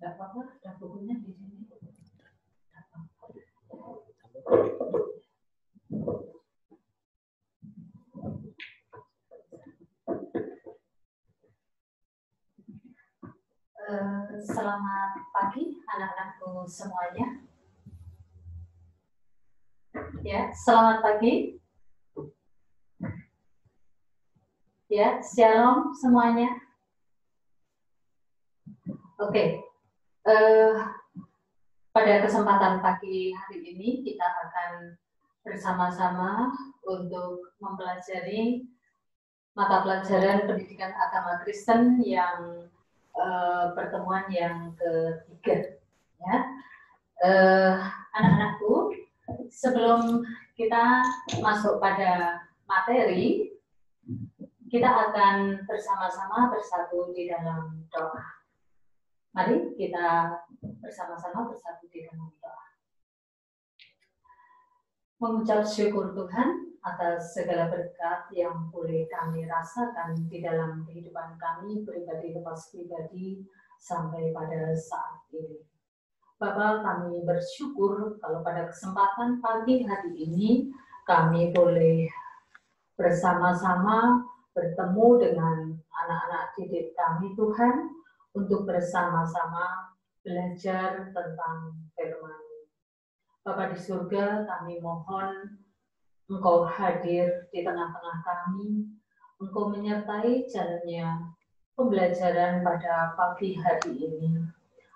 Nggak apa-apa, ada bukunya di sini. Selamat pagi anak-anakku semuanya. Ya, selamat pagi. Ya, shalom semuanya. Oke. Pada kesempatan pagi hari ini kita akan bersama-sama untuk mempelajari mata pelajaran pendidikan agama Kristen yang pertemuan yang ketiga. Ya, anak-anakku, sebelum kita masuk pada materi, kita akan bersama-sama bersatu di dalam doa. Mari kita bersama-sama bersatu di dalam doa. Mengucap syukur Tuhan atas segala berkat yang boleh kami rasakan di dalam kehidupan kami pribadi lepas pribadi sampai pada saat ini. Bapa, kami bersyukur kalau pada kesempatan pagi hari ini kami boleh bersama-sama bertemu dengan anak-anak didik kami Tuhan untuk bersama-sama belajar tentang firman. Bapa di surga, kami mohon Engkau hadir di tengah-tengah kami, Engkau menyertai jalannya pembelajaran pada pagi hari ini.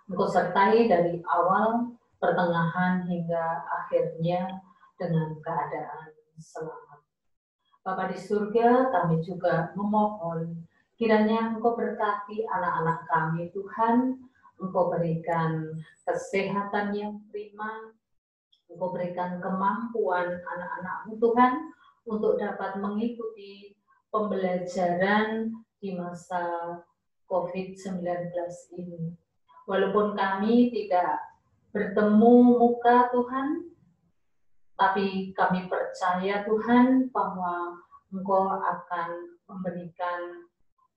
Engkau sertai dari awal, pertengahan, hingga akhirnya dengan keadaan selamat. Bapa di surga, kami juga memohon kiranya Engkau berkati anak-anak kami Tuhan, Engkau berikan kesehatan yang prima, Engkau berikan kemampuan anak-anak-Mu Tuhan untuk dapat mengikuti pembelajaran di masa COVID-19 ini. Walaupun kami tidak bertemu muka Tuhan, tapi kami percaya Tuhan bahwa Engkau akan memberikan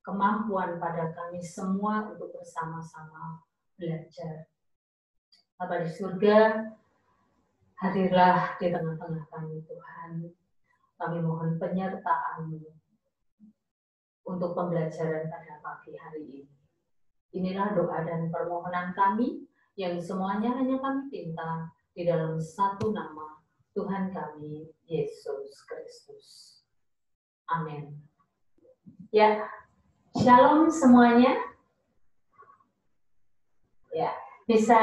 kemampuan pada kami semua untuk bersama-sama belajar. Bapa di surga, hadirlah di tengah-tengah kami Tuhan. Kami mohon penyertaan-Mu untuk pembelajaran pada pagi hari ini. Inilah doa dan permohonan kami yang semuanya hanya kami minta di dalam satu nama Tuhan kami, Yesus Kristus. Amin. Ya, shalom semuanya. Ya, bisa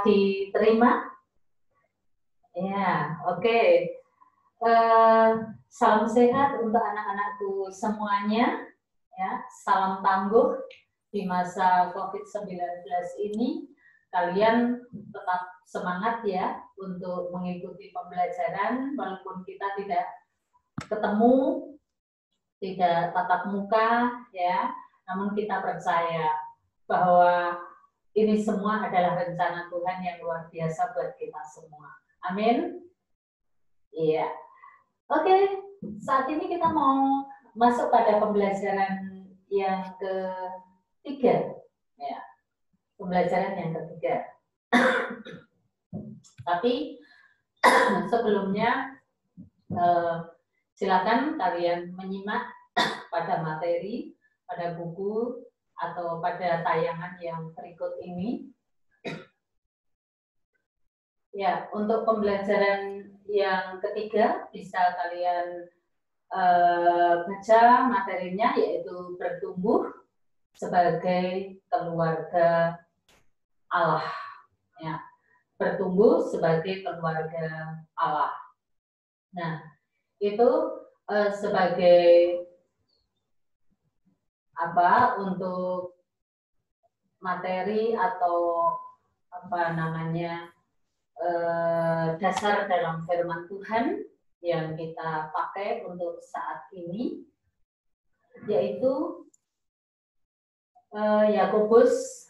diterima? Ya, oke. Salam sehat untuk anak-anakku semuanya. Ya, salam tangguh di masa COVID-19 ini. Kalian tetap semangat ya untuk mengikuti pembelajaran walaupun kita tidak ketemu, tidak tatap muka ya. Namun kita percaya bahwa ini semua adalah rencana Tuhan yang luar biasa buat kita semua. Amin. Iya. Oke, saat ini kita mau masuk pada pembelajaran yang ketiga, ya, pembelajaran yang ketiga. Tapi sebelumnya silakan kalian menyimak pada materi, pada buku atau pada tayangan yang berikut ini. Ya, untuk pembelajaran yang ketiga bisa kalian baca materinya, yaitu bertumbuh sebagai keluarga Allah. Ya, bertumbuh sebagai keluarga Allah. Nah, itu sebagai apa untuk materi atau apa namanya dasar dalam firman Tuhan yang kita pakai untuk saat ini, yaitu Yakobus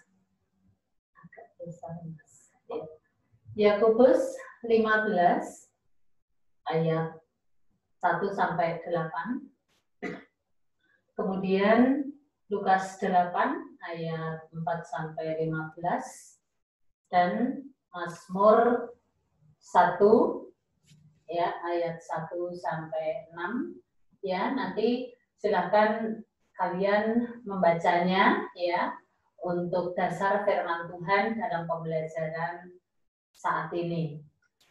15 ayat 1 sampai 8. Kemudian Lukas 8 ayat 4 sampai 15 dan Mazmur 1 ya ayat 1 sampai 6 ya. Nanti silakan kalian membacanya ya untuk dasar firman Tuhan dalam pembelajaran saat ini.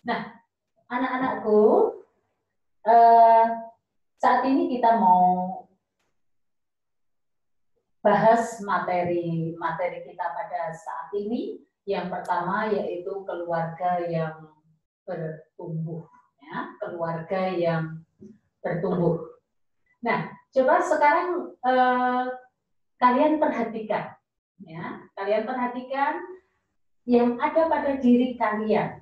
Nah, anak-anakku, saat ini kita mau bahas materi kita pada saat ini. Yang pertama yaitu keluarga yang bertumbuh, ya, keluarga yang bertumbuh. Nah, coba sekarang kalian perhatikan, ya, kalian perhatikan yang ada pada diri kalian.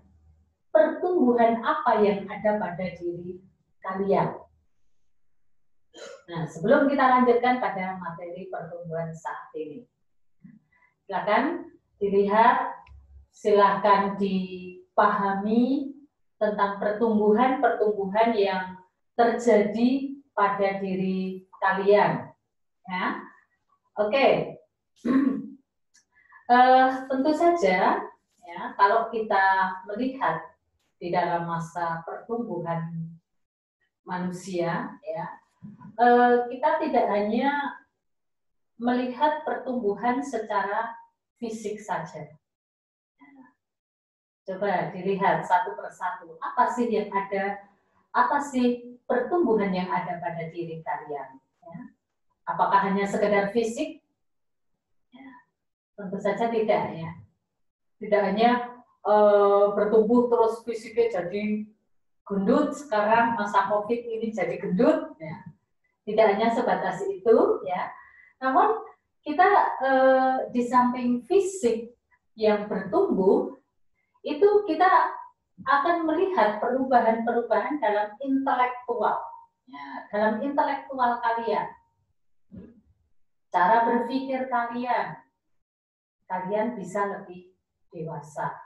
Pertumbuhan apa yang ada pada diri kalian? Nah, sebelum kita lanjutkan pada materi pertumbuhan saat ini, silakan dilihat, silakan dipahami tentang pertumbuhan yang terjadi pada diri kalian. Ya, oke. Tentu saja, ya, kalau kita melihat di dalam masa pertumbuhan manusia, ya. Kita tidak hanya melihat pertumbuhan secara fisik saja. Coba dilihat satu persatu, apa sih yang ada, apa sih pertumbuhan yang ada pada diri kalian. Ya. Apakah hanya sekedar fisik? Ya. Tentu saja tidak ya. Tidak hanya bertumbuh terus fisiknya jadi gendut, sekarang masa COVID ini jadi gendut. Ya. Tidak hanya sebatas itu, ya. Namun kita di samping fisik yang bertumbuh, itu kita akan melihat perubahan-perubahan dalam intelektual, ya, dalam intelektual kalian, cara berpikir kalian bisa lebih dewasa.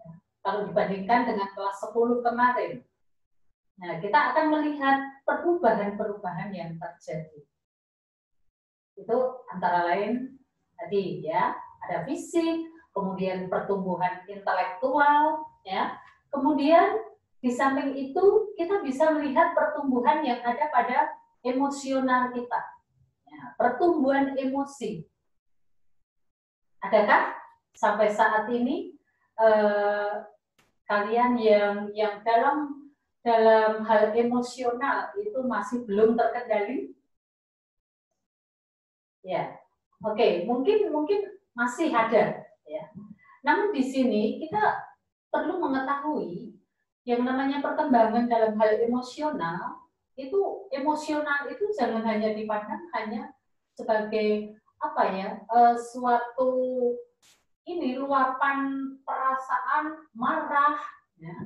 Ya. Kalau dibandingkan dengan kelas 10 kemarin. Nah, kita akan melihat perubahan-perubahan yang terjadi. Itu antara lain tadi ya, ada fisik, kemudian pertumbuhan intelektual, ya. Kemudian di samping itu kita bisa melihat pertumbuhan yang ada pada emosional kita. Ya, pertumbuhan emosi. Adakah sampai saat ini kalian yang dalam hal emosional itu masih belum terkendali? Ya, oke, mungkin masih ada, ya. Namun di sini kita perlu mengetahui yang namanya perkembangan dalam hal emosional itu jangan hanya dipandang hanya sebagai apa ya, suatu ini luapan perasaan marah. Ya.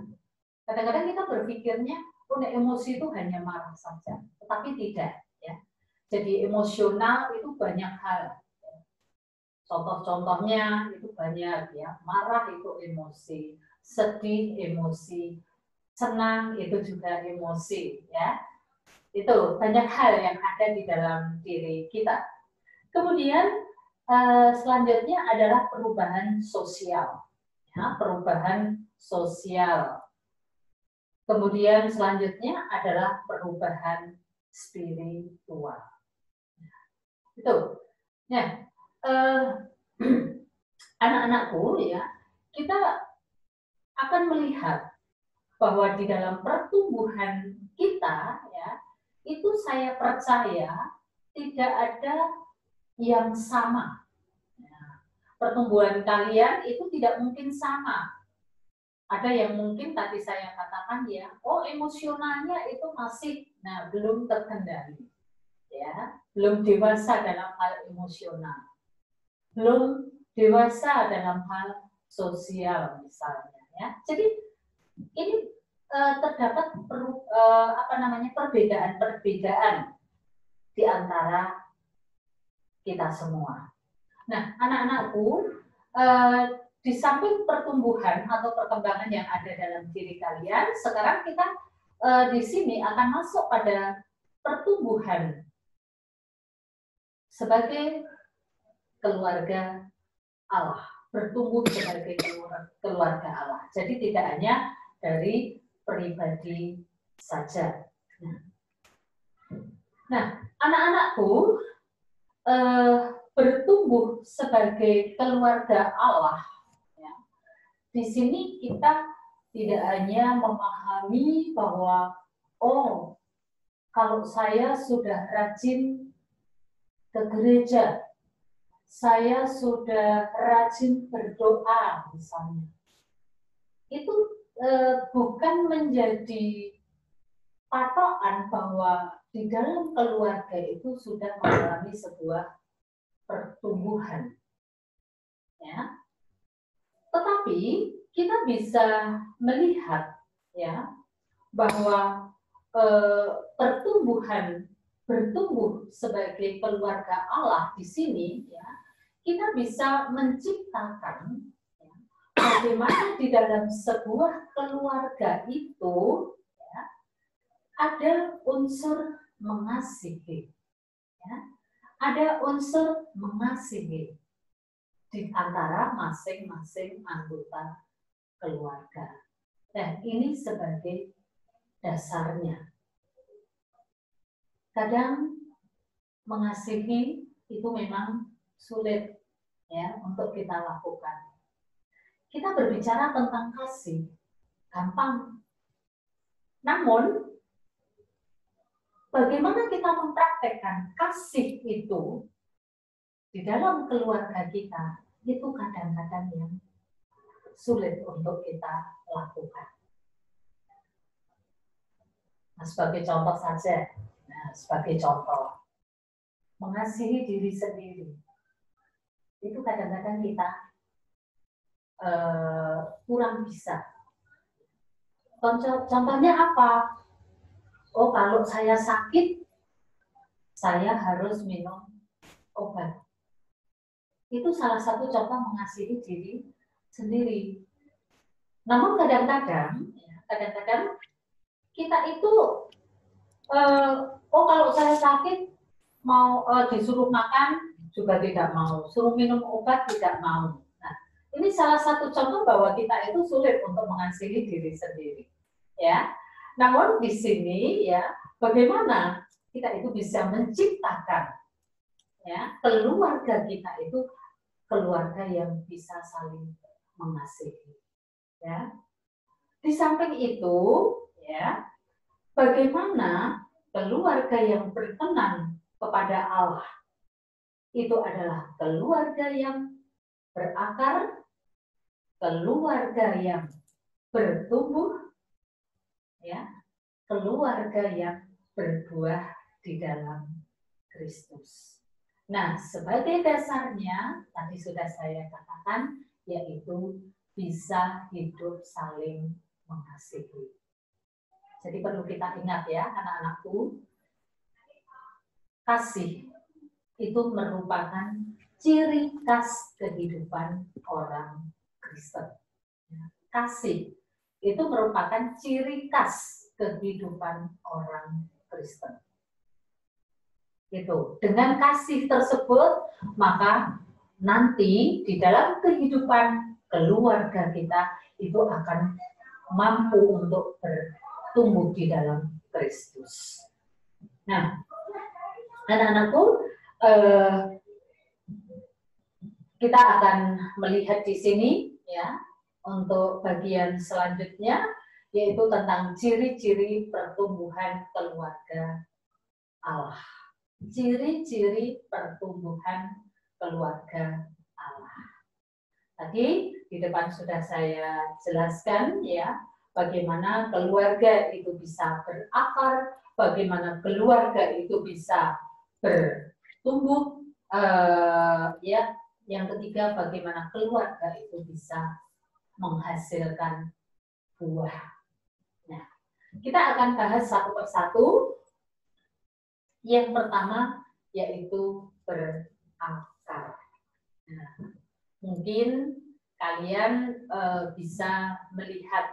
Kadang-kadang kita berpikirnya, emosi itu hanya marah saja, tetapi tidak. Ya. Jadi emosional itu banyak hal. Contoh-contohnya itu banyak ya, marah itu emosi, sedih emosi, senang itu juga emosi ya. Itu banyak hal yang ada di dalam diri kita. Kemudian selanjutnya adalah perubahan sosial. Ya, perubahan sosial. Kemudian selanjutnya adalah perubahan spiritual. Itu. Ya, anak-anakku ya, kita akan melihat bahwa di dalam pertumbuhan kita ya, itu saya percaya tidak ada yang sama. Ya, pertumbuhan kalian itu tidak mungkin sama. Ada yang mungkin tadi saya katakan ya, emosionalnya itu masih belum terkendali. Ya, belum dewasa dalam hal emosional. Belum dewasa dalam hal sosial misalnya ya. Jadi ini terdapat perbedaan-perbedaan di antara kita semua. Nah, anak-anakku, di samping pertumbuhan atau perkembangan yang ada dalam diri kalian, sekarang kita di sini akan masuk pada pertumbuhan sebagai keluarga Allah, bertumbuh sebagai keluarga Allah. Jadi tidak hanya dari pribadi saja. Nah, anak-anakku, bertumbuh sebagai keluarga Allah. Ya. Di sini kita tidak hanya memahami bahwa, oh, kalau saya sudah rajin ke gereja, saya sudah rajin berdoa, misalnya. Itu bukan menjadi patokan bahwa di dalam keluarga itu sudah mengalami sebuah pertumbuhan. Ya. Tetapi kita bisa melihat ya bahwa bertumbuh sebagai keluarga Allah di sini ya, kita bisa menciptakan ya, bagaimana di dalam sebuah keluarga itu ya, ada unsur mengasihi, ya, ada unsur mengasihi di antara masing-masing anggota keluarga. Nah, ini sebagai dasarnya. Kadang mengasihi itu memang sulit ya untuk kita lakukan. Kita berbicara tentang kasih, gampang. Namun bagaimana kita mempraktekkan kasih itu di dalam keluarga kita, itu kadang-kadang yang sulit untuk kita lakukan. Nah, sebagai contoh saja, sebagai contoh, mengasihi diri sendiri, itu kadang-kadang kita kurang bisa. Contohnya apa? Oh, kalau saya sakit, saya harus minum obat. Itu salah satu contoh mengasihi diri sendiri. Namun kadang-kadang kita itu, oh kalau saya sakit mau disuruh makan juga tidak mau, suruh minum obat tidak mau. Nah, ini salah satu contoh bahwa kita itu sulit untuk mengasihi diri sendiri. Ya, namun di sini ya, bagaimana kita itu bisa menciptakan ya keluarga kita itu keluarga yang bisa saling mengasihi. Ya, di samping itu ya, bagaimana keluarga yang berkenan kepada Allah itu adalah keluarga yang berakar, keluarga yang bertumbuh, ya, keluarga yang berbuah di dalam Kristus. Nah, sebagai dasarnya tadi sudah saya katakan, yaitu bisa hidup saling mengasihi. Jadi perlu kita ingat ya, anak-anakku, kasih itu merupakan ciri khas kehidupan orang Kristen. Kasih itu merupakan ciri khas kehidupan orang Kristen. Itu dengan kasih tersebut, maka nanti di dalam kehidupan keluarga kita itu akan mampu untuk bertumbuh di dalam Kristus. Nah, anak-anakku, kita akan melihat di sini ya untuk bagian selanjutnya, yaitu tentang ciri-ciri pertumbuhan keluarga Allah. Ciri-ciri pertumbuhan keluarga Allah. Tadi di depan sudah saya jelaskan ya, bagaimana keluarga itu bisa berakar, bagaimana keluarga itu bisa bertumbuh, ya. Yang ketiga, bagaimana keluarga itu bisa menghasilkan buah. Nah, kita akan bahas satu persatu. Yang pertama yaitu berakar. Nah, mungkin kalian bisa melihat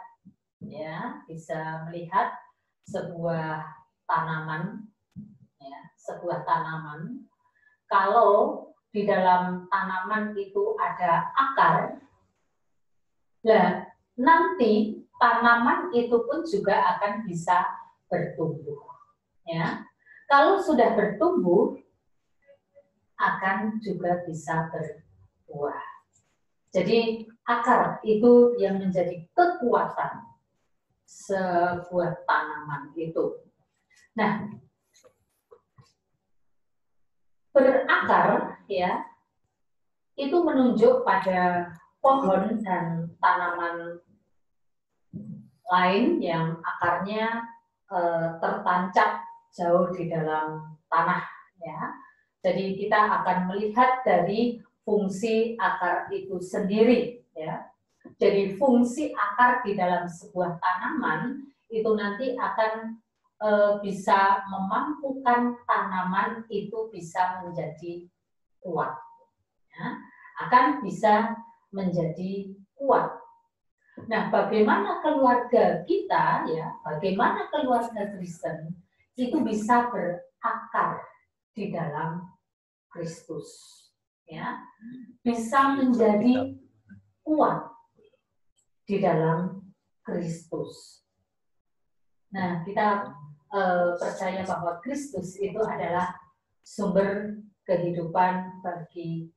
ya, bisa melihat sebuah tanaman ya, sebuah tanaman. kalau di dalam tanaman itu ada akar, nah nanti tanaman itu pun juga akan bisa bertumbuh. Ya, kalau sudah bertumbuh akan juga bisa berbuah. Jadi akar itu yang menjadi kekuatan sebuah tanaman itu. Nah, berakar ya itu menunjuk pada pohon dan tanaman lain yang akarnya tertancap jauh di dalam tanah ya. Jadi kita akan melihat dari fungsi akar itu sendiri ya. Jadi fungsi akar di dalam sebuah tanaman itu nanti akan bisa memampukan tanaman itu bisa menjadi kuat, ya. Akan bisa menjadi kuat. Nah, bagaimana keluarga kita, ya, bagaimana keluarga Kristen itu bisa berakar di dalam Kristus, ya, bisa menjadi kuat di dalam Kristus. Nah, kita percaya bahwa Kristus itu adalah sumber kehidupan bagi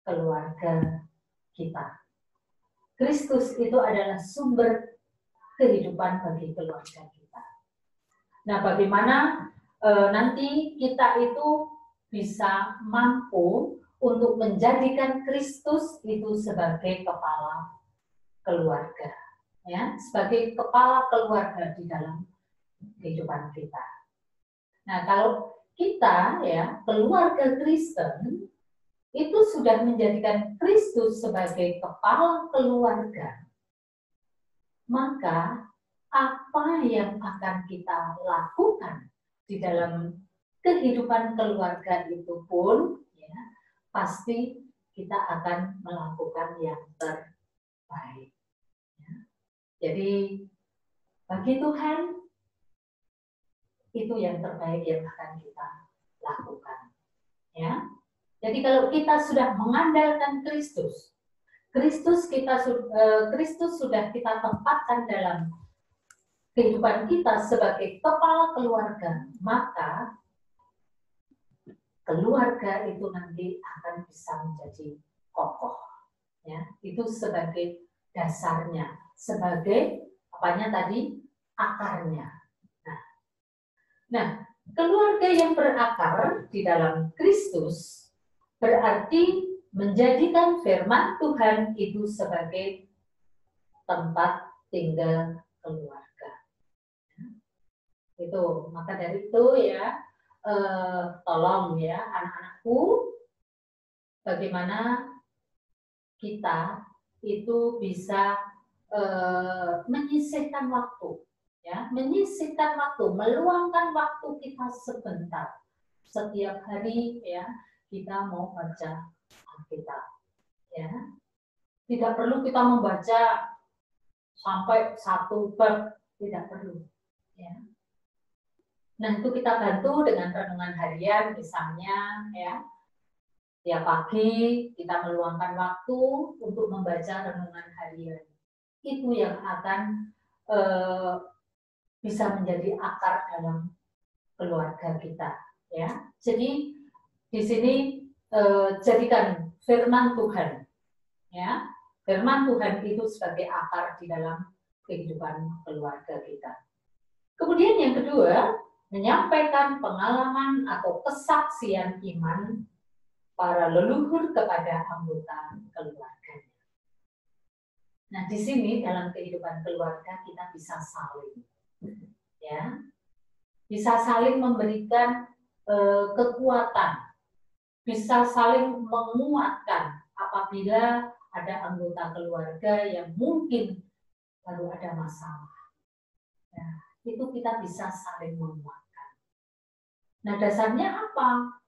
keluarga kita. Kristus itu adalah sumber kehidupan bagi keluarga kita. Nah, bagaimana nanti kita itu bisa mampu untuk menjadikan Kristus itu sebagai kepala keluarga, ya, sebagai kepala keluarga di dalam kehidupan kita. Nah, kalau kita ya keluarga Kristen itu sudah menjadikan Kristus sebagai kepala keluarga, maka apa yang akan kita lakukan di dalam kehidupan keluarga itu pun ya pasti kita akan melakukan yang terbaik. Ya. Jadi bagi Tuhan itu yang terbaik yang akan kita lakukan. Ya. Jadi kalau kita sudah mengandalkan Kristus, Kristus sudah kita tempatkan dalam kehidupan kita sebagai kepala keluarga, maka keluarga itu nanti akan bisa menjadi kokoh. Ya, itu sebagai dasarnya, sebagai apanya tadi akarnya. Nah, keluarga yang berakar di dalam Kristus berarti menjadikan firman Tuhan itu sebagai tempat tinggal keluarga. Itu, maka dari itu ya, tolong ya anak-anakku, bagaimana kita itu bisa menyisihkan waktu. Ya, menyisihkan waktu, meluangkan waktu kita sebentar setiap hari ya kita mau baca Alkitab ya, tidak perlu kita membaca sampai satu bab, tidak perlu ya. Nah itu kita bantu dengan renungan harian misalnya ya, tiap pagi kita meluangkan waktu untuk membaca renungan harian, itu yang akan bisa menjadi akar dalam keluarga kita ya. Jadi di sini jadikan firman Tuhan ya, firman Tuhan itu sebagai akar di dalam kehidupan keluarga kita. Kemudian yang kedua, menyampaikan pengalaman atau kesaksian iman para leluhur kepada anggota keluarganya. Nah, di sini dalam kehidupan keluarga kita bisa saling ya, bisa saling memberikan kekuatan, bisa saling menguatkan apabila ada anggota keluarga yang mungkin baru ada masalah. Ya, itu kita bisa saling menguatkan. Nah, dasarnya apa?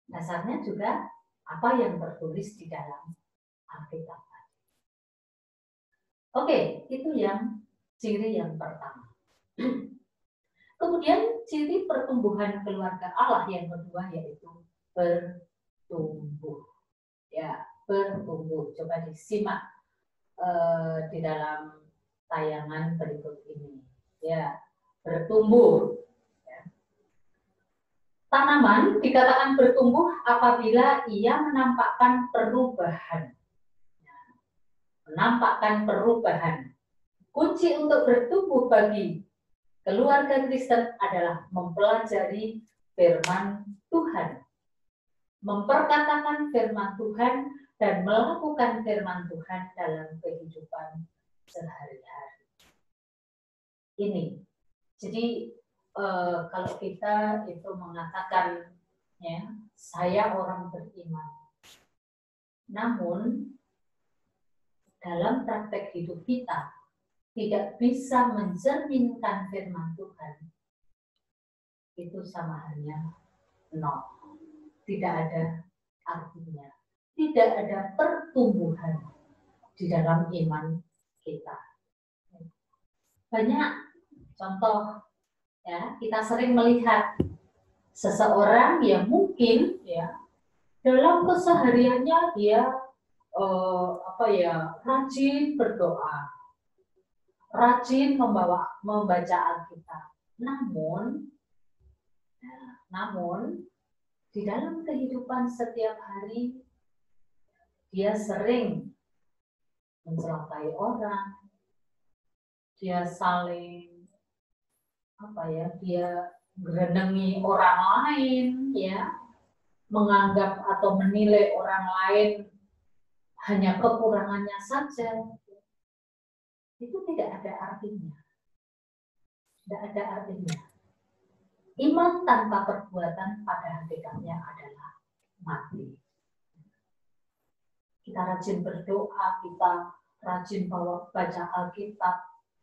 Dasarnya juga apa yang tertulis di dalam Alkitab. Oke, itu yang ciri yang pertama. Kemudian ciri pertumbuhan keluarga Allah yang kedua yaitu bertumbuh. Ya, bertumbuh. Coba disimak di dalam tayangan berikut ini. Ya, bertumbuh. Ya. Tanaman dikatakan bertumbuh apabila ia menampakkan perubahan. Menampakkan perubahan. Kunci untuk bertumbuh bagi keluarga Kristen adalah mempelajari firman Tuhan. Memperkatakan firman Tuhan dan melakukan firman Tuhan dalam kehidupan sehari-hari. Ini. Jadi kalau kita itu mengatakan ya, saya orang beriman. Namun dalam praktek hidup kita tidak bisa mencerminkan firman Tuhan, itu sama halnya nol. Tidak ada artinya. Tidak ada pertumbuhan di dalam iman kita. Banyak contoh ya, kita sering melihat seseorang yang mungkin ya dalam kesehariannya dia rajin berdoa, rajin membaca Alkitab. Namun di dalam kehidupan setiap hari dia sering mencelakai orang, dia saling dia gerenengi orang lain, ya, menganggap atau menilai orang lain hanya kekurangannya saja. Itu tidak ada artinya. Tidak ada artinya. Iman tanpa perbuatan pada hakikatnya adalah mati. Kita rajin berdoa, kita rajin baca Alkitab,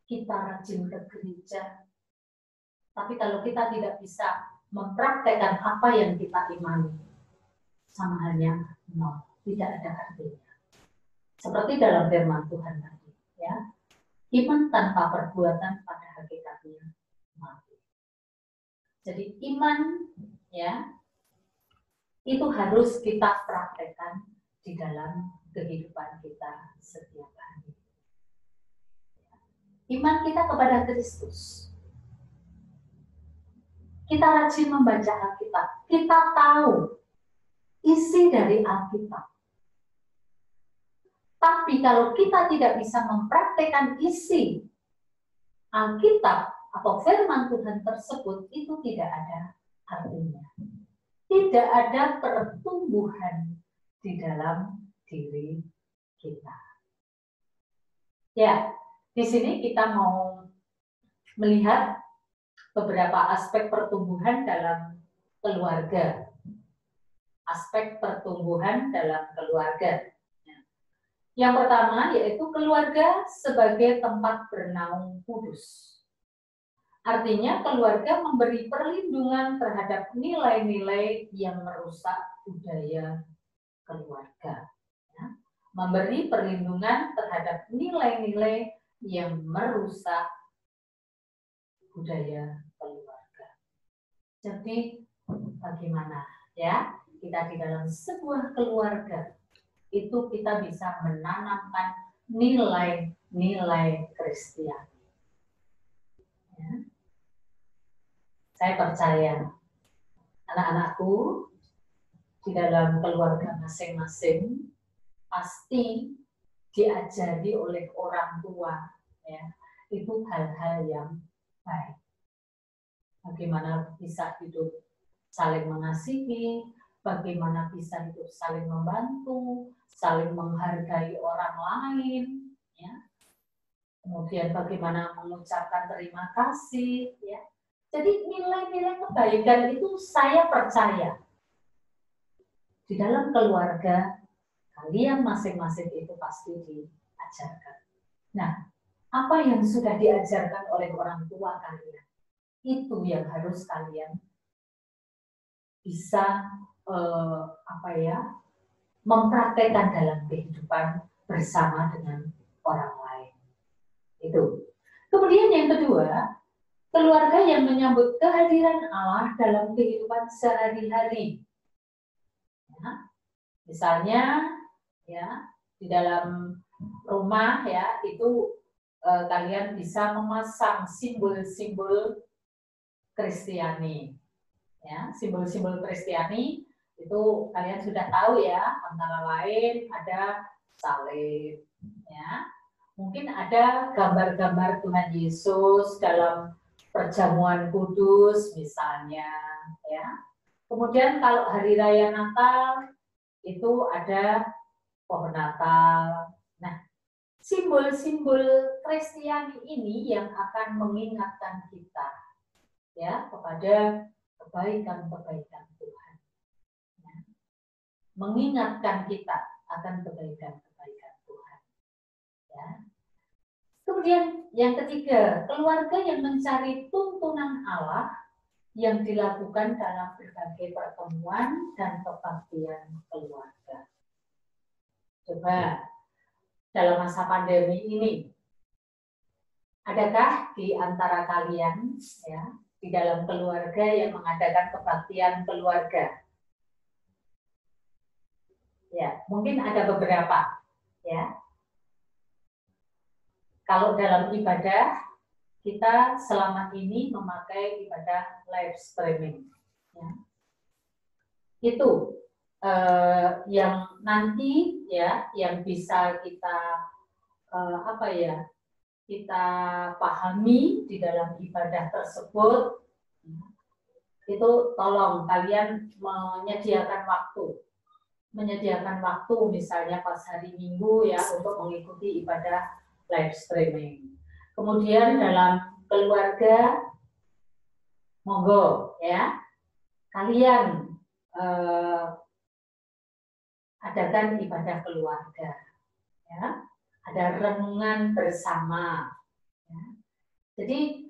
kita rajin ke gereja. Tapi kalau kita tidak bisa mempraktekkan apa yang kita imani, sama halnya nol, tidak ada artinya. Seperti dalam firman Tuhan tadi, ya, iman tanpa perbuatan pada hakikatnya mati. Jadi iman, ya, itu harus kita praktekkan di dalam kehidupan kita setiap hari. Iman kita kepada Kristus. Kita rajin membaca Alkitab. Kita tahu isi dari Alkitab. Tapi kalau kita tidak bisa mempraktekkan isi Alkitab atau firman Tuhan tersebut, itu tidak ada artinya. Tidak ada pertumbuhan di dalam diri kita. Ya, di sini kita mau melihat beberapa aspek pertumbuhan dalam keluarga. Aspek pertumbuhan dalam keluarga. Yang pertama yaitu keluarga sebagai tempat bernaung kudus. Artinya keluarga memberi perlindungan terhadap nilai-nilai yang merusak budaya keluarga. Ya. Memberi perlindungan terhadap nilai-nilai yang merusak budaya keluarga. Jadi bagaimana ya kita di dalam sebuah keluarga itu kita bisa menanamkan nilai-nilai Kristiani. Ya. Saya percaya anak-anakku di dalam keluarga masing-masing pasti diajari oleh orang tua, ya, itu hal-hal yang baik. Bagaimana bisa hidup saling mengasihi, bagaimana bisa hidup saling membantu, saling menghargai orang lain, ya. Kemudian bagaimana mengucapkan terima kasih, ya. Jadi nilai-nilai kebaikan itu saya percaya di dalam keluarga kalian masing-masing itu pasti diajarkan. Nah, apa yang sudah diajarkan oleh orang tua kalian, itu yang harus kalian bisa mempraktekkan dalam kehidupan bersama dengan orang lain. Itu. Kemudian yang kedua, keluarga yang menyambut kehadiran Allah dalam kehidupan sehari-hari. Misalnya ya di dalam rumah ya itu kalian bisa memasang simbol-simbol Kristiani. Ya, simbol-simbol Kristiani itu kalian sudah tahu ya, antara lain ada salib, ya. Mungkin ada gambar-gambar Tuhan Yesus dalam perjamuan kudus misalnya, ya. Kemudian kalau hari raya Natal itu ada pohon Natal. Nah, simbol-simbol Kristiani ini yang akan mengingatkan kita ya kepada kebaikan-kebaikan Tuhan. Ya. Mengingatkan kita akan kebaikan-kebaikan Tuhan. Ya. Kemudian yang ketiga, keluarga yang mencari tuntunan Allah yang dilakukan dalam berbagai pertemuan dan kebaktian keluarga. Coba dalam masa pandemi ini, adakah di antara kalian ya di dalam keluarga yang mengadakan kebaktian keluarga? Ya, mungkin ada beberapa ya. Kalau dalam ibadah kita selama ini memakai ibadah live streaming. Ya. Itu yang nanti ya yang bisa kita kita pahami di dalam ibadah tersebut. Itu tolong kalian menyediakan waktu misalnya pas hari Minggu ya untuk mengikuti ibadah live streaming. Kemudian dalam keluarga monggo ya kalian adakan ibadah keluarga ya, ada renungan bersama ya. Jadi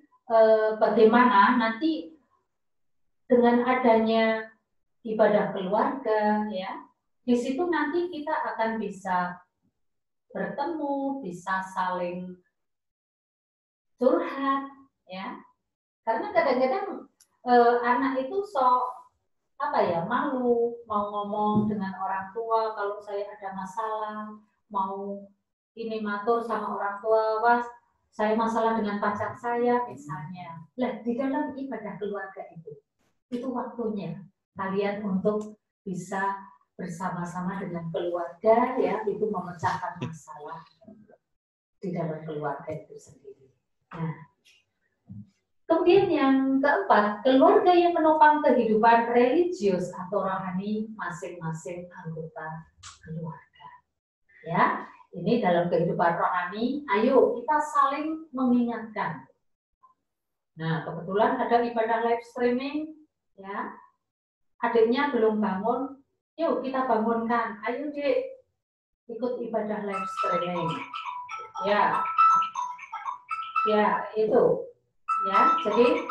bagaimana nanti dengan adanya ibadah keluarga ya, di situ nanti kita akan bisa bertemu, bisa saling curhat ya. Karena kadang-kadang anak itu malu mau ngomong dengan orang tua kalau saya ada masalah, mau ini matur sama orang tua, was saya masalah dengan pacar saya misalnya. Lah di dalam ibadah keluarga itu waktunya kalian untuk bisa bersama-sama dengan keluarga ya, itu memecahkan masalah di dalam keluarga itu sendiri. Nah, kemudian yang keempat, keluarga yang menopang kehidupan religius atau rohani masing-masing anggota keluarga. Ya, ini dalam kehidupan rohani, ayo kita saling mengingatkan. Nah, kebetulan ada ibadah live streaming, ya. Adiknya belum bangun, yuk kita bangunkan. Ayo Dek, ikut ibadah live streaming. Ya, itu. Ya, jadi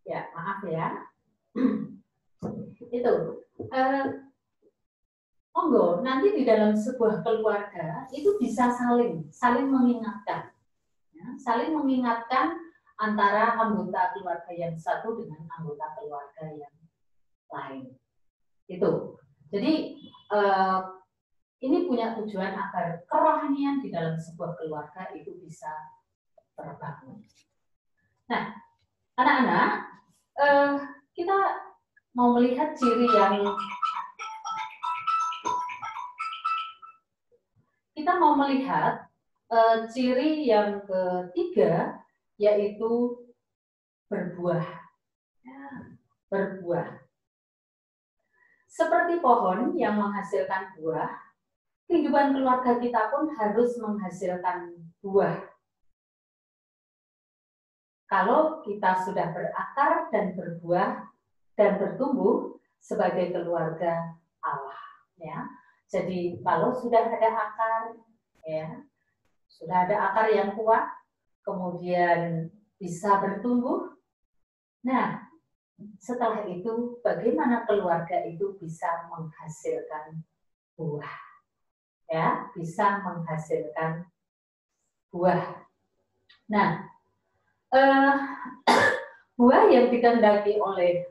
ya maaf ya. Itu monggo nanti di dalam sebuah keluarga itu bisa saling mengingatkan. Ya, saling mengingatkan antara anggota keluarga yang satu dengan anggota keluarga yang lain. Itu. Jadi ini punya tujuan agar kerohanian di dalam sebuah keluarga itu bisa terbangun. Nah, anak-anak, kita mau melihat ciri yang ketiga, yaitu berbuah. Ya, berbuah. Seperti pohon yang menghasilkan buah, kehidupan keluarga kita pun harus menghasilkan buah. Kalau kita sudah berakar dan berbuah dan bertumbuh sebagai keluarga Allah, ya. Jadi kalau sudah ada akar, ya, sudah ada akar yang kuat, kemudian bisa bertumbuh. Nah, setelah itu bagaimana keluarga itu bisa menghasilkan buah, ya, bisa menghasilkan buah. Nah, buah yang dikehendaki oleh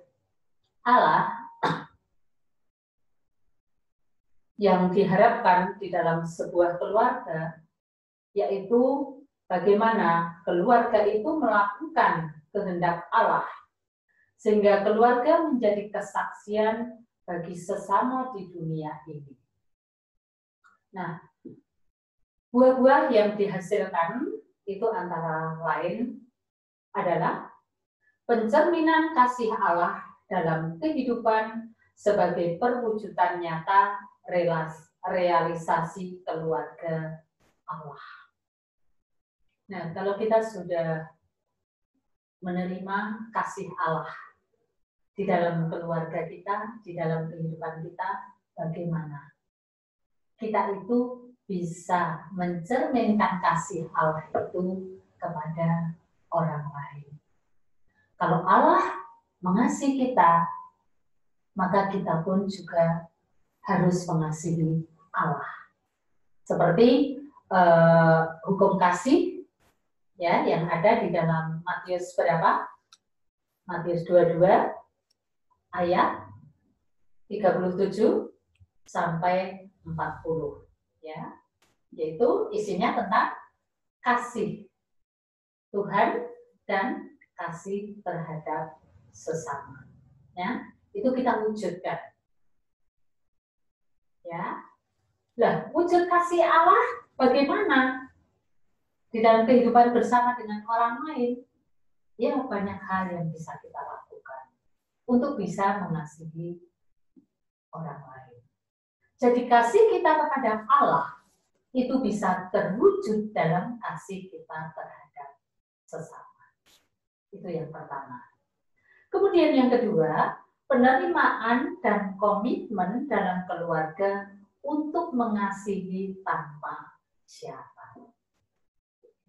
Allah yang diharapkan di dalam sebuah keluarga, yaitu bagaimana keluarga itu melakukan kehendak Allah, sehingga keluarga menjadi kesaksian bagi sesama di dunia ini. Nah, buah-buah yang dihasilkan itu antara lain adalah pencerminan kasih Allah dalam kehidupan sebagai perwujudan nyata realisasi keluarga Allah. Nah, kalau kita sudah menerima kasih Allah di dalam keluarga kita, di dalam kehidupan kita, bagaimana kita itu bisa mencerminkan kasih Allah itu kepada orang lain. Kalau Allah mengasihi kita, maka kita pun juga harus mengasihi Allah. Seperti hukum kasih ya yang ada di dalam Matius berapa? Matius 22 ayat 37 sampai 40 ya. Yaitu isinya tentang kasih Tuhan dan kasih terhadap sesama. Ya, itu kita wujudkan. Ya. Lah, wujud kasih Allah bagaimana di dalam kehidupan bersama dengan orang lain? Ya, banyak hal yang bisa kita lakukan untuk bisa mengasihi orang lain. Jadi kasih kita kepada Allah itu bisa terwujud dalam kasih kita terhadap sesama. Itu yang pertama. Kemudian yang kedua, penerimaan dan komitmen dalam keluarga untuk mengasihi tanpa syarat.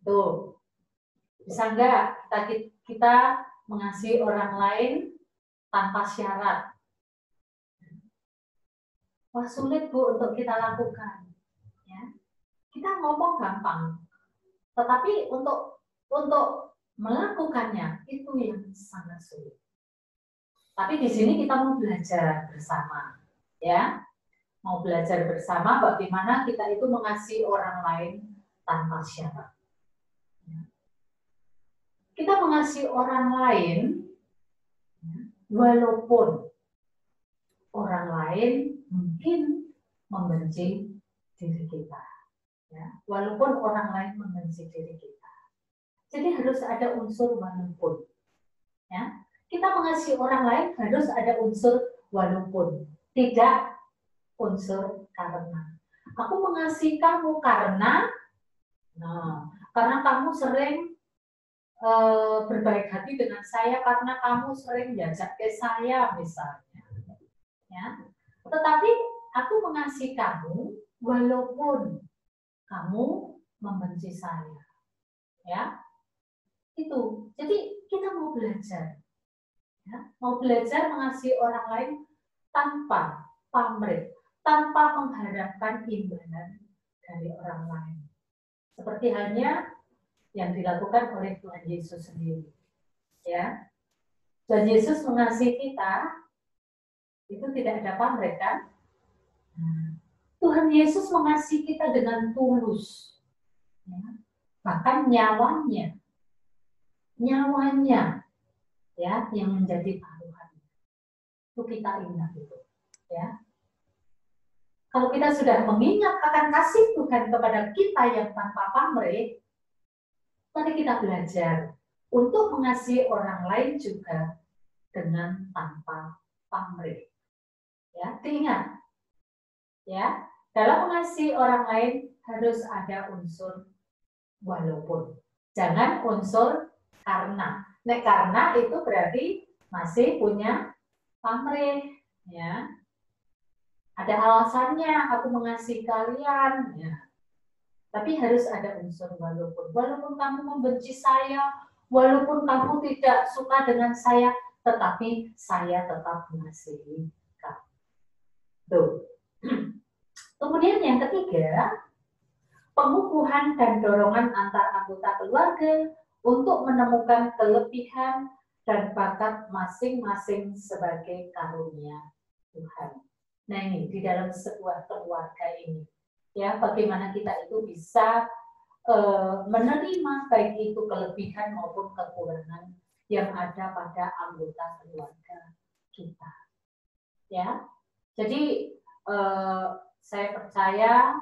Tuh, bisa enggak kita mengasihi orang lain tanpa syarat? Wah, sulit Bu untuk kita lakukan. Ya. Kita ngomong gampang, tetapi untuk melakukannya itu yang sangat sulit. Tapi di sini kita mau belajar bersama, ya, mau belajar bersama bagaimana kita itu mengasihi orang lain tanpa syarat. Kita mengasihi orang lain, walaupun orang lain mungkin membenci diri kita, ya, walaupun orang lain membenci diri kita. Jadi harus ada unsur walaupun, ya. Kita mengasihi orang lain harus ada unsur walaupun, tidak unsur karena. Aku mengasihi kamu karena kamu sering berbaik hati dengan saya, karena kamu sering diajak ke saya misalnya. Ya. Tetapi aku mengasihi kamu walaupun kamu membenci saya. Ya. Itu. Jadi kita mau belajar. Ya, mau belajar mengasihi orang lain tanpa pamrih, tanpa mengharapkan imbalan dari orang lain. Seperti halnya yang dilakukan oleh Tuhan Yesus sendiri. Ya, Tuhan Yesus mengasihi kita itu tidak ada pamrih kan? Tuhan Yesus mengasihi kita dengan tulus, ya, bahkan nyawanya, ya, yang menjadi taruhan. Itu kita ingat itu, ya. Kalau kita sudah mengingat akan kasih Tuhan kepada kita yang tanpa pamrih, mari kita belajar untuk mengasihi orang lain juga dengan tanpa pamrih. Ya, diingat. Ya, dalam mengasihi orang lain harus ada unsur walaupun. Jangan unsur karena. Nah, karena itu berarti masih punya pamrih, ya. Ada alasannya aku mengasihi kalian, ya. Tapi harus ada unsur walaupun. Walaupun kamu membenci saya, walaupun kamu tidak suka dengan saya, tetapi saya tetap mengasihi kamu. Tuh. Kemudian yang ketiga, pengukuhan dan dorongan antar anggota keluarga untuk menemukan kelebihan dan bakat masing-masing sebagai karunia Tuhan. Nah ini di dalam sebuah keluarga ini, ya bagaimana kita itu bisa menerima baik itu kelebihan maupun kekurangan yang ada pada anggota keluarga kita. Ya, jadi saya percaya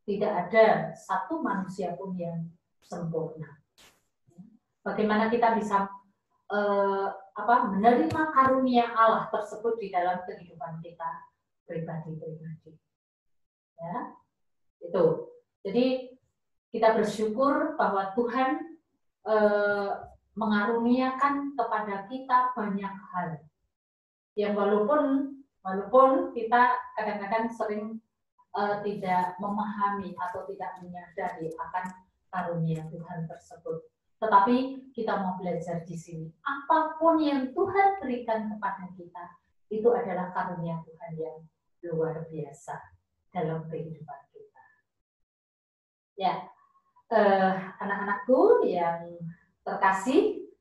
tidak ada satu manusia pun yang sempurna. Bagaimana kita bisa menerima karunia Allah tersebut di dalam kehidupan kita pribadi-pribadi. Ya, itu. Jadi kita bersyukur bahwa Tuhan mengaruniakan kepada kita banyak hal yang walaupun kita kadang-kadang sering tidak memahami atau tidak menyadari akan karunia Tuhan tersebut. Tetapi kita mau belajar di sini. Apapun yang Tuhan berikan kepada kita, itu adalah karunia Tuhan yang luar biasa dalam kehidupan kita. Ya, anak-anakku yang terkasih,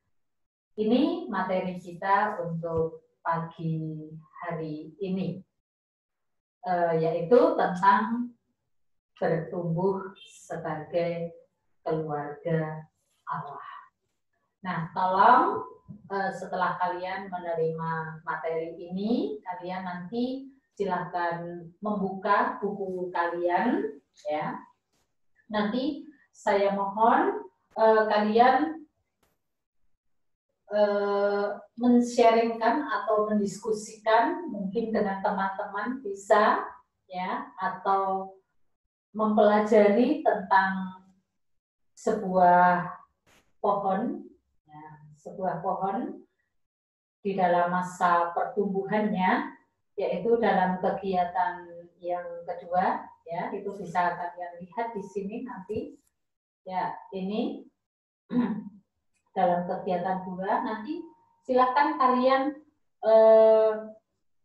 ini materi kita untuk pagi hari ini, yaitu tentang bertumbuh sebagai keluarga Allah. Nah, tolong setelah kalian menerima materi ini, kalian nanti silakan membuka buku kalian, ya. Nanti saya mohon kalian men-sharingkan atau mendiskusikan mungkin dengan teman-teman bisa, ya, atau mempelajari tentang sebuah pohon, ya, sebuah pohon di dalam masa pertumbuhannya, yaitu dalam kegiatan yang kedua, ya, itu bisa kalian lihat di sini nanti, ya, ini dalam kegiatan 2 nanti silakan kalian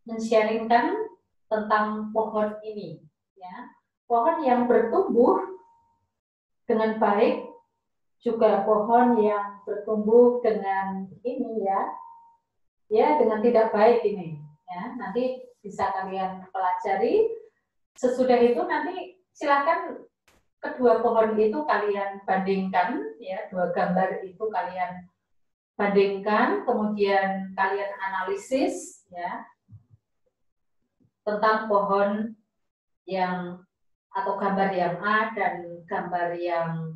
men-sharingkan tentang pohon ini, ya, pohon yang bertumbuh dengan baik, juga pohon yang bertumbuh dengan ini, ya dengan tidak baik ini, ya, nanti bisa kalian pelajari. Sesudah itu nanti silakan kedua pohon itu kalian bandingkan, ya, dua gambar itu kalian bandingkan, kemudian kalian analisis, ya, tentang pohon yang atau gambar yang A dan gambar yang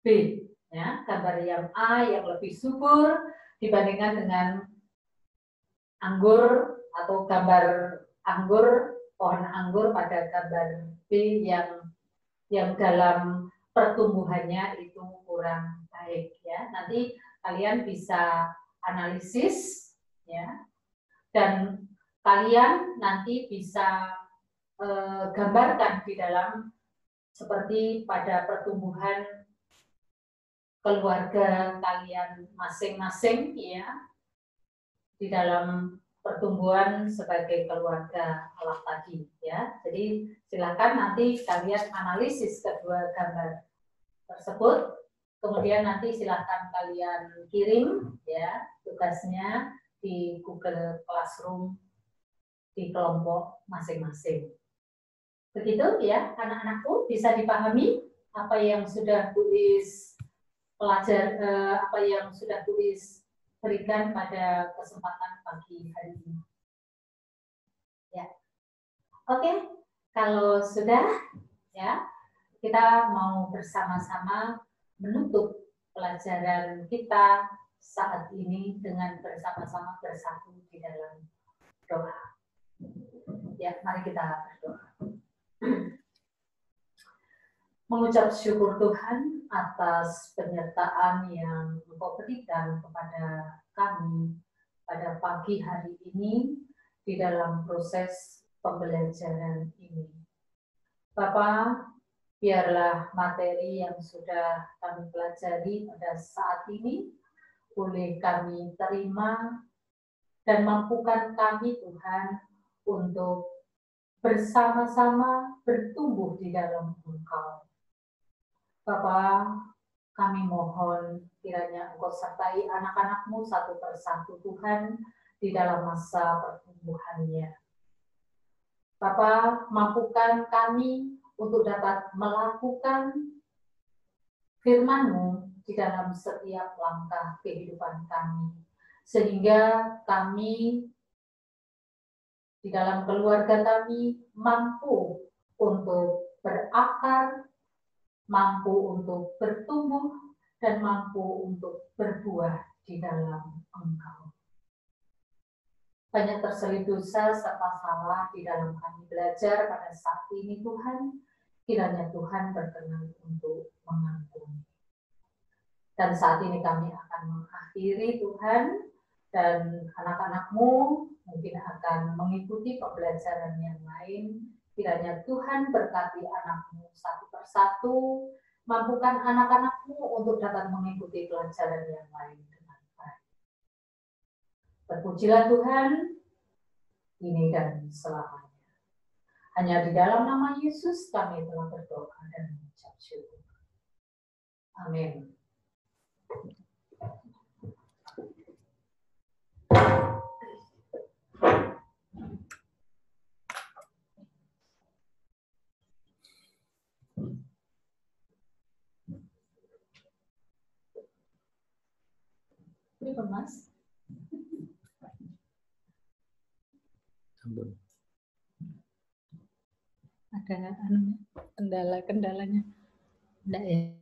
B. Ya, gambar yang A yang lebih subur dibandingkan dengan anggur atau gambar anggur, pohon anggur pada gambar B yang dalam pertumbuhannya itu kurang baik, ya. Nanti kalian bisa analisis, ya, dan kalian nanti bisa gambarkan di dalam seperti pada pertumbuhan keluarga kalian masing-masing, ya, di dalam pertumbuhan sebagai keluarga Allah tadi, ya. Jadi silakan nanti kalian analisis kedua gambar tersebut, kemudian nanti silakan kalian kirim, ya, tugasnya di Google Classroom di kelompok masing-masing. Begitu, ya, anak-anakku, bisa dipahami apa yang sudah tulis apa yang sudah tulis berikan pada kesempatan pagi hari ini. Ya, oke, kalau sudah, ya, kita mau bersama-sama menutup pelajaran kita saat ini dengan bersama-sama bersatu di dalam doa. Ya, mari kita berdoa. Mengucap syukur Tuhan atas penyertaan yang Engkau berikan kepada kami pada pagi hari ini di dalam proses pembelajaran ini. Bapa, biarlah materi yang sudah kami pelajari pada saat ini boleh kami terima dan mampukan kami, Tuhan, untuk bersama-sama bertumbuh di dalam Engkau. Bapa, Kami mohon kiranya Engkau sertai anak-anak-Mu satu persatu Tuhan di dalam masa pertumbuhannya. Bapa, mampukan kami untuk dapat melakukan firman-Mu di dalam setiap langkah kehidupan kami. Sehingga kami di dalam keluarga kami mampu untuk berakar, mampu untuk bertumbuh, dan mampu untuk berbuah di dalam Engkau. Banyak terselip dosa serta salah di dalam kami belajar pada saat ini Tuhan, kiranya Tuhan berkenan untuk mengampuni. Dan saat ini kami akan mengakhiri Tuhan, dan anak-anak-Mu mungkin akan mengikuti pembelajaran yang lain. Kiranya Tuhan berkati anak-Mu satu persatu, mampukan anak-anak-Mu untuk dapat mengikuti pelajaran yang lain dengan baik. Terpujilah Tuhan, ini dan selamanya. Hanya di dalam nama Yesus kami telah berdoa dan mengucap syukur. Amin. Ini Mas. Ada kendala-kendalanya. Enggak ya?